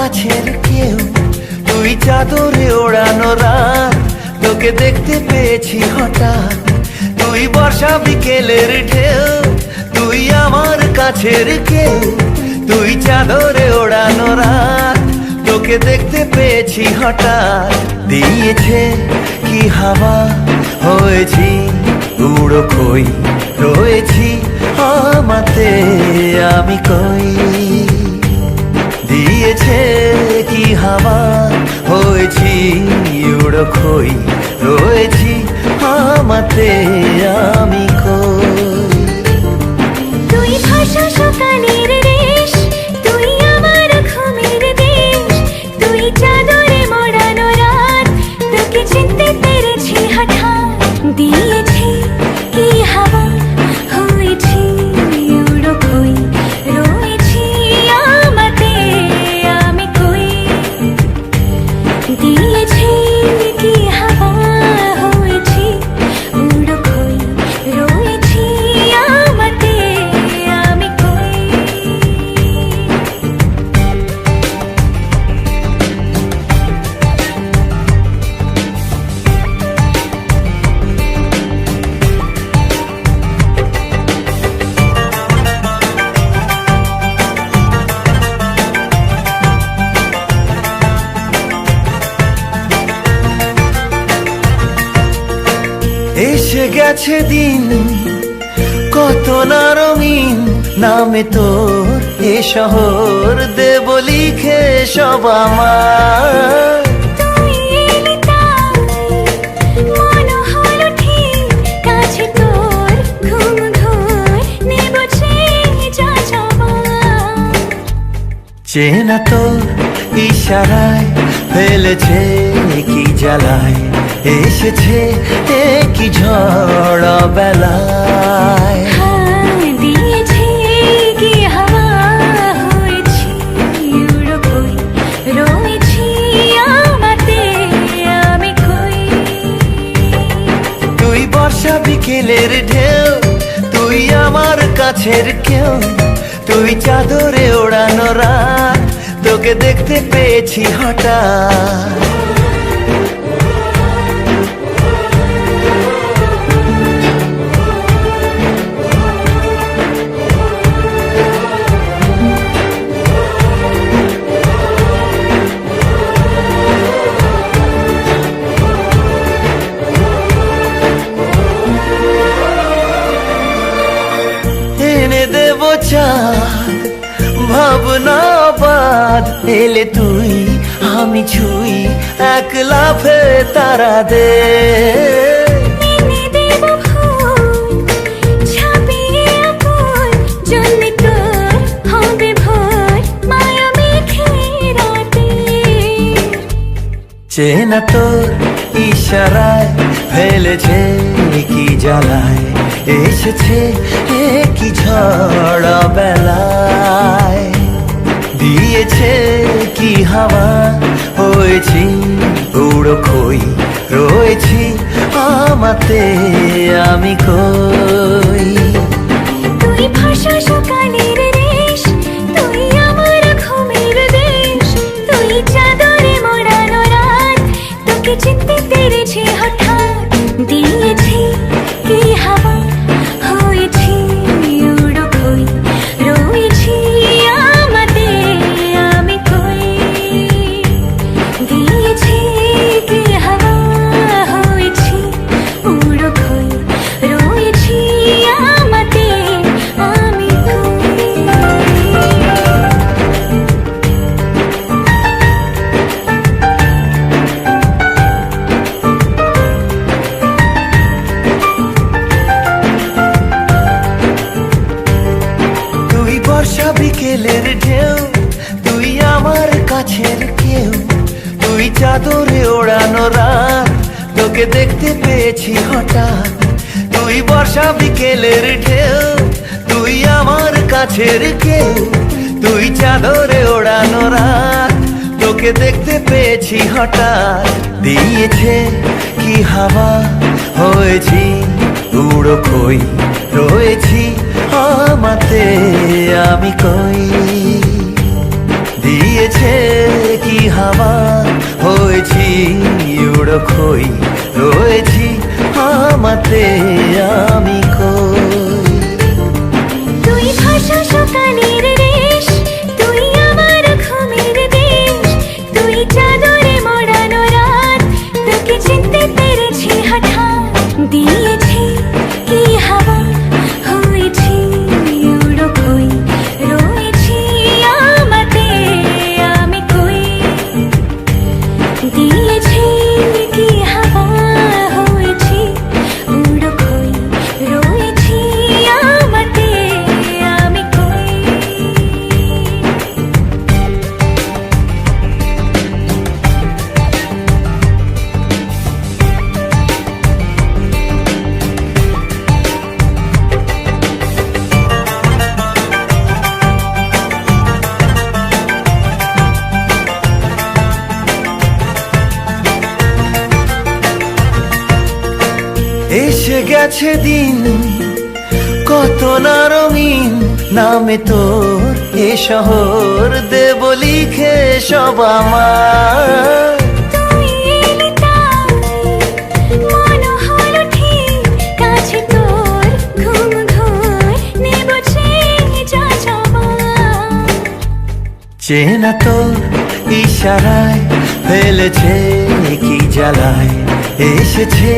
কাছের কেউ, তুই চাদরে ওড়ানো রাত, তোকে দেখতে পেয়েছি হঠাৎ। তুই বর্ষা বিকেলের ঢেউ, তুই আমার কাছের কেউ, তুই চাদরে ওড়ানো রাত, তোকে দেখতে পেয়েছি হঠাৎ। দিয়েছে কি হাওয়া, হয়েছি উড়ো খই, রয়েছি আমাতে আমি কই। দিয়েছে কি হাওয়া, হয়েছি উড়ো খই, রয়েছি আমাতে আমি কই। তুই ভাষা সকালের রেশ, তুই আমার ঘুমের দেশ, তুই চাদরে মোড়ানো রাত, তোকে চিনতে পেরেছি হঠাৎ। দিয়েছি কি হাওয়া, হয়েছি উড়ো খই, রয়েছি আমাতে আমি কই। দিয়েছি কি হাওয়া, হয়েছি উড়ো খই, রয়েছি আমাতে আমি কই। এসে গেছে দিন কত না রঙিন, নামে তোর এ শহর দেব লিখে সব আমার। তুই এলি তাই মন হলো ঠিক, কাছে তোর ঘুম ঘোর নেব যা যাবার। চেনা তোর ইশারায় ফেলেছে কি জ্বালায়, এসেছে কি ঝড় বেলায়। দিয়েছি কি হাওয়া, হয়েছি উড়ো খই, রয়েছি আমাতে আমি কই। তুই বর্ষা বিকেলের ঢেউ, তুই আমার কাছের কেউ, তুই চাদরে ওড়ানো রাত, তোকে দেখতে পেয়েছি হঠাৎ। এনে দেব চাঁদ ভাবনা বাদ, এলে তুই আমি ছুই এক লাফে তারা দে। এনে দেব ফুল ছাপিয়ে আপন, জন্মে তোর হবে ভোর মায়া মেঘে রাতে। চেনা তোর ইশারায় ফেলেছে কি জ্বালায়, এসেছে কি ঝড় বেলায়। দিয়েছে কি হাওয়া, হয়েছি উড়ো খই, রয়েছি আমাতে আমি কই। তুই ভাষা সকালের রেশ, তুই আমার ঘুমের দেশ, তুই চাদরে মোড়ানো রাত, তোকে চিনতে পেরেছি হঠাৎ। দিয়েছি কি হাওয়া, হয়েছি উড়ো খই, রয়েছি আমাতে আমি কই। দিয়েছি কি হাওয়া, হয়েছি উড়ো খই, রয়েছি আমাতে আমি কই। তুই বর্ষা বিকেলের ঢেউ, তুই আমার কাছের কেউ, তুই চাদরে ওড়ানো রাত, তোকে দেখতে পেয়েছি হঠাৎ। তুই বর্ষা বিকেলের ঢেউ, তুই আমার কাছের কেউ, তুই চাদরে ওড়ানো রাত, তোকে দেখতে পেয়েছি হঠাৎ। দিয়েছে কি হাওয়া, হয়েছি উড়ো খই, রয়েছি আমাতে আমি কই। দিয়েছে হাওয়া হয়েছি উড়ো খই রয়েছি আমাতে আমি কই। তুই ভাষা সকালের রেশ, তুই আমার ঘুমের দেশ, তুই চাদরে মোড়ানো রাত, তোকে চিনতে পেরেছি হঠাৎ। দিয়েছি কি হাওয়া হয়েছি উড়ো খই রয়েছি আমাতে আমি কই। দিয়েছি কি হাওয়া হয়েছি উড়ো খই রয়েছি আমাতে আমি কই। এসে গেছে দিন কত না রঙিন, নামে তোর এ শহর দেব লিখে সব আমার। তুই এলি তাই মন হলো ঠিক, কাছে তোর ঘুম ঘোর নেব যা যাবার। চেনা তোর ইশারায় ফেলেছে কি জ্বালায়, এসেছে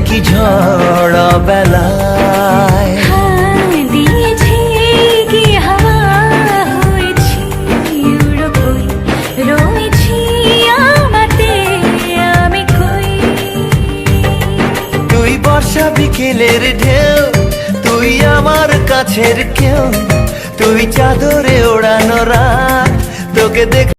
কি ঝড় বেলায়। দিয়েছি কি হাওয়া হয়েছি উড়ো খই রয়েছি আমাতে আমি কই। তুই বর্ষা বিকেলের ঢেউ, তুই আমার কাছের কেউ, তুই চাদরে ওড়ানো রাত, তোকে দেখ